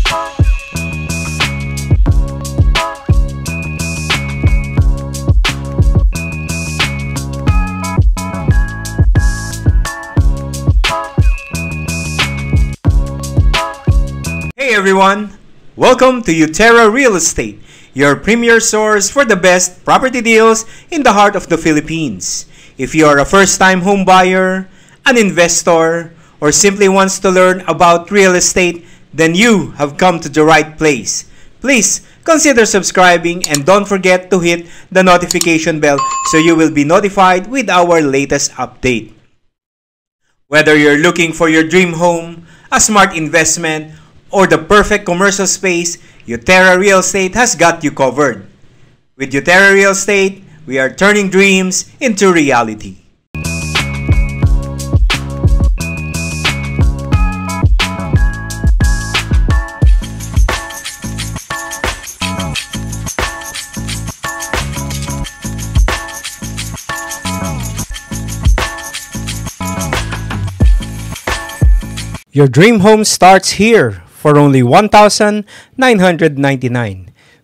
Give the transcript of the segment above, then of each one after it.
Hey everyone! Welcome to Uterra Real Estate, your premier source for the best property deals in the heart of the Philippines. If you are a first-time home buyer, an investor, or simply wants to learn about real estate, then you have come to the right place. Please consider subscribing and don't forget to hit the notification bell so you will be notified with our latest update. Whether you're looking for your dream home, a smart investment, or the perfect commercial space, Uterra Real Estate has got you covered. With Uterra Real Estate, we are turning dreams into reality. Your dream home starts here for only 1,999.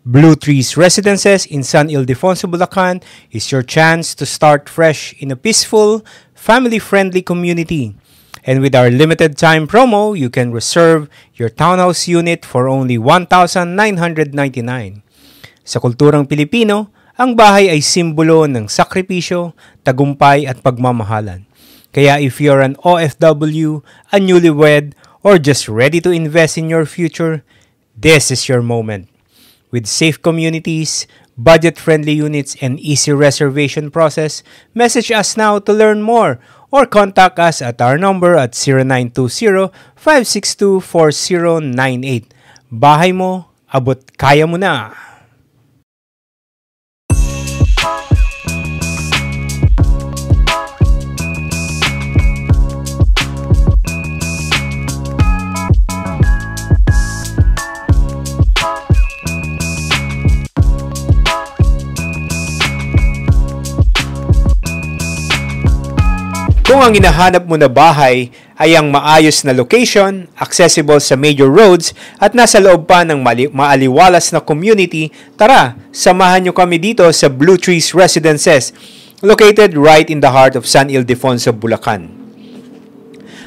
Blue Trees Residences in San Ildefonso, Bulacan is your chance to start fresh in a peaceful, family-friendly community. And with our limited time promo, you can reserve your townhouse unit for only 1,999. Sa kulturang Pilipino, ang bahay ay simbolo ng sakripisyo, tagumpay at pagmamahalan. Kaya if you're an OFW, a newlywed, or just ready to invest in your future, this is your moment. With safe communities, budget-friendly units, and easy reservation process, message us now to learn more or contact us at our number at 0920-562-4098. Bahay mo, abot kaya mo na! Kung ang hinahanap mo na bahay ay ang maayos na location, accessible sa major roads at nasa loob pa ng maaliwalas na community, tara, samahan nyo kami dito sa Blue Trees Residences, located right in the heart of San Ildefonso, Bulacan.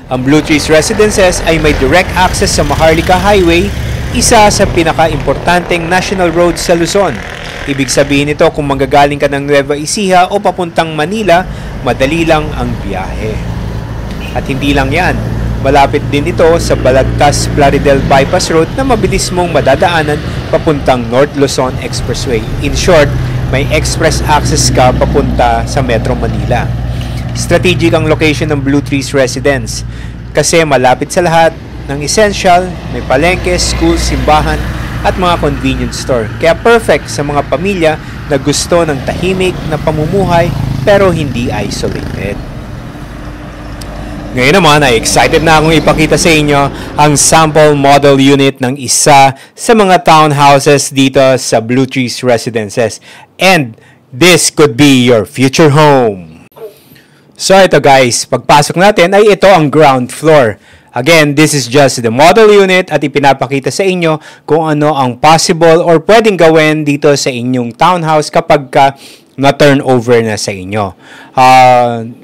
Ang Blue Trees Residences ay may direct access sa Maharlika Highway, isa sa pinaka-importanteng national road sa Luzon. Ibig sabihin nito kung manggagaling ka ng Nueva Ecija o papuntang Manila, madali lang ang biyahe. At hindi lang yan, malapit din ito sa Balagtas-Plaridel Bypass Road na mabilis mong madadaanan papuntang North Luzon Expressway. In short, may express access ka papunta sa Metro Manila. Strategic ang location ng Blue Trees Residence kasi malapit sa lahat ng essential, may palengke, school, simbahan, at mga convenience store. Kaya perfect sa mga pamilya na gusto ng tahimik na pamumuhay pero hindi isolated. Ngayon naman ay excited na akong ipakita sa inyo ang sample model unit ng isa sa mga townhouses dito sa Blue Trees Residences. And this could be your future home. So ito guys, pagpasok natin ay ito ang ground floor. Again, this is just the model unit at ipinapakita sa inyo kung ano ang possible or pwedeng gawin dito sa inyong townhouse kapag na-turn over na sa inyo.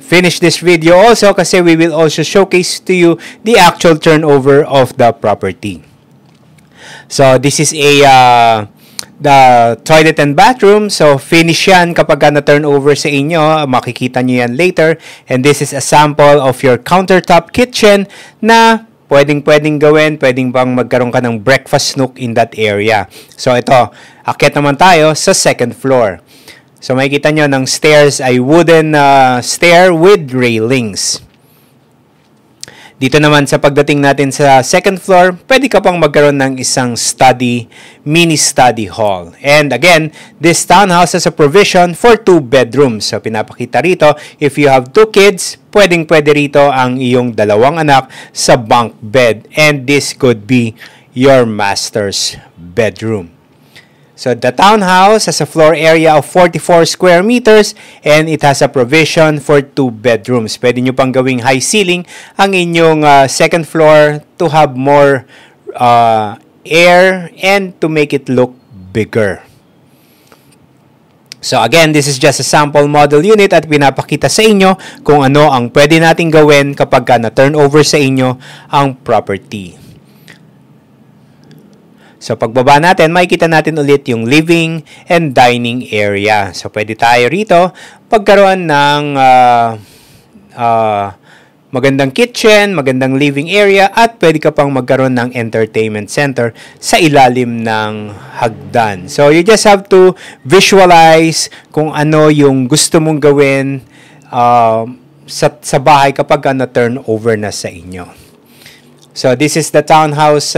Finish this video also kasi we will also showcase to you the actual turnover of the property. So, this is the toilet and bathroom. So, finish yan kapag na-turn over sa inyo. Makikita nyo yan later. And this is a sample of your countertop kitchen na pwedeng gawin. Pwedeng bang magkaroon ka ng breakfast nook in that area. So, ito. Akyat naman tayo sa second floor. So, makikita nyo ng stairs ay wooden stair with railings. Dito naman sa pagdating natin sa second floor, pwede ka pang magkaroon ng isang mini study hall. And again, this townhouse has a provision for 2 bedrooms. So pinapakita rito, if you have 2 kids, pwede rito ang iyong 2 anak sa bunk bed. And this could be your master's bedroom. So the townhouse has a floor area of 44 square meters and it has a provision for 2 bedrooms. Pwede nyo pang gawing high ceiling ang inyong second floor to have more air and to make it look bigger. So again, this is just a sample model unit at pinapakita sa inyo kung ano ang pwede nating gawin kapag na-turn over sa inyo ang property. So pagbaba natin, makikita natin ulit yung living and dining area. So pwede tayo rito pagkaroon ng magandang kitchen, magandang living area, at pwede ka pang magkaroon ng entertainment center sa ilalim ng hagdan. So, you just have to visualize kung ano yung gusto mong gawin sa bahay kapag na-turn over na sa inyo. So, this is the townhouse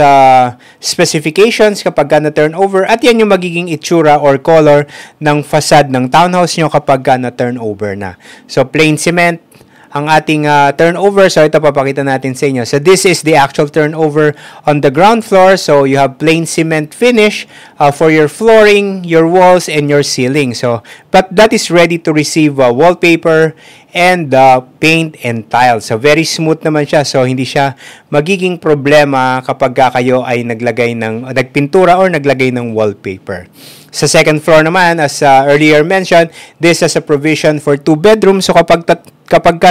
specifications kapag na-turn over, at yan yung magiging itsura or color ng facade ng townhouse nyo kapag na-turn over na. So, plain cement ang ating turnover. So, ito papakita natin sa inyo. So, this is the actual turnover on the ground floor. So, you have plain cement finish for your flooring, your walls, and your ceiling. So, but that is ready to receive wallpaper and paint and tile. So, very smooth naman siya. So, hindi siya magiging problema kapag kayo ay nagpintura or naglagay ng wallpaper. Sa second floor naman, as earlier mentioned, this has a provision for 2 bedrooms. So, kapag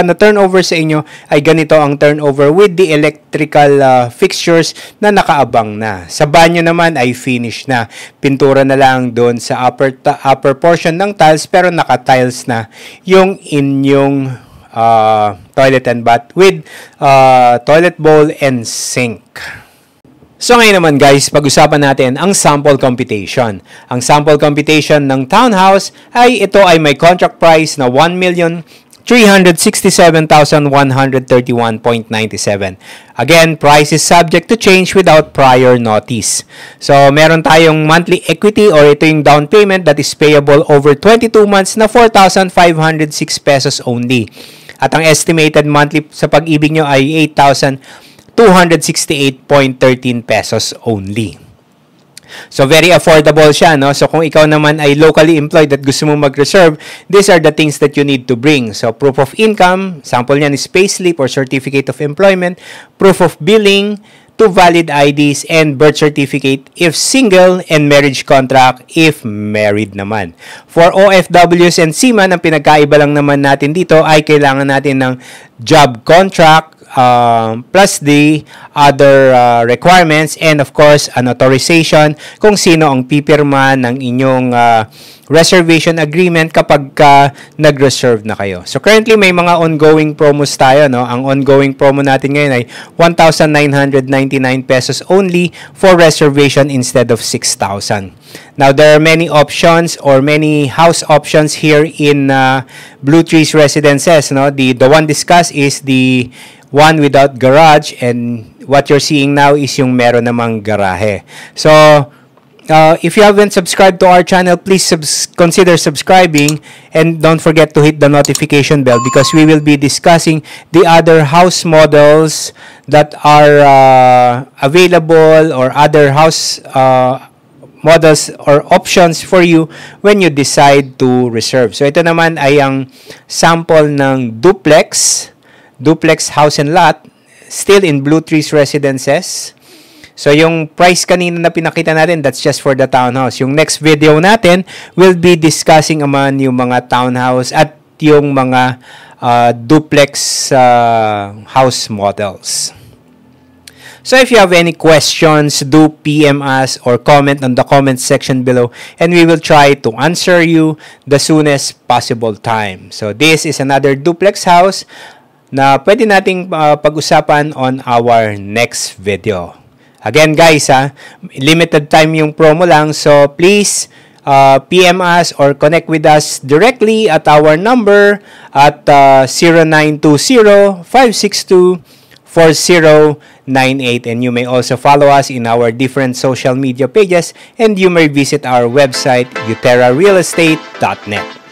na-turnover sa inyo, ay ganito ang turnover with the electrical fixtures na nakaabang na. Sa banyo naman ay finish na. Pintura na lang doon sa upper portion ng tiles, pero naka-tiles na yung inyong toilet and bath with toilet bowl and sink. So ngayon naman guys, pag-usapan natin ang sample computation. Ang sample computation ng townhouse ay ito ay may contract price na 1,367,131.97. Again, price is subject to change without prior notice. So meron tayong monthly equity or ito yung down payment that is payable over 22 months na 4,506 pesos only. At ang estimated monthly sa pag-ibig nyo ay 8,268.13 pesos only. So, very affordable siya, no? So, kung ikaw naman ay locally employed at gusto mo mag-reserve, these are the things that you need to bring. So, proof of income, sample niyan is payslip or certificate of employment, proof of billing, 2 valid IDs, and birth certificate if single, and marriage contract if married naman. For OFWs and seaman, ang pinagkaiba lang naman natin dito ay kailangan natin ng job contract, plus the other requirements, and of course an authorization kung sino ang pipirma ng inyong reservation agreement kapag nag-reserve na kayo. So currently may mga ongoing promos tayo, no? Ang ongoing promo natin ngayon ay 1,999 pesos only for reservation instead of 6,000. Now there are many options or many house options here in Blue Trees Residences, no? The one discussed is the one without garage, and what you're seeing now is yung meron namang garahe. So if you haven't subscribed to our channel, please consider subscribing, and don't forget to hit the notification bell because we will be discussing the other house models that are available, or other house models or options for you when you decide to reserve. So ito naman ay ang sample ng duplex house and lot, still in Blue Trees Residences. So, yung price kanina na pinakita natin, that's just for the townhouse. Yung next video natin will be discussing naman yung mga townhouse at yung mga duplex house models. So, if you have any questions, do PM us or comment on the comment section below, and we will try to answer you the soonest possible time. So, this is another duplex house na pwede nating pag-usapan on our next video. Again guys, limited time yung promo lang, so please PM us or connect with us directly at our number at 0920-562-4098, and you may also follow us in our different social media pages, and you may visit our website uterrarealestate.net.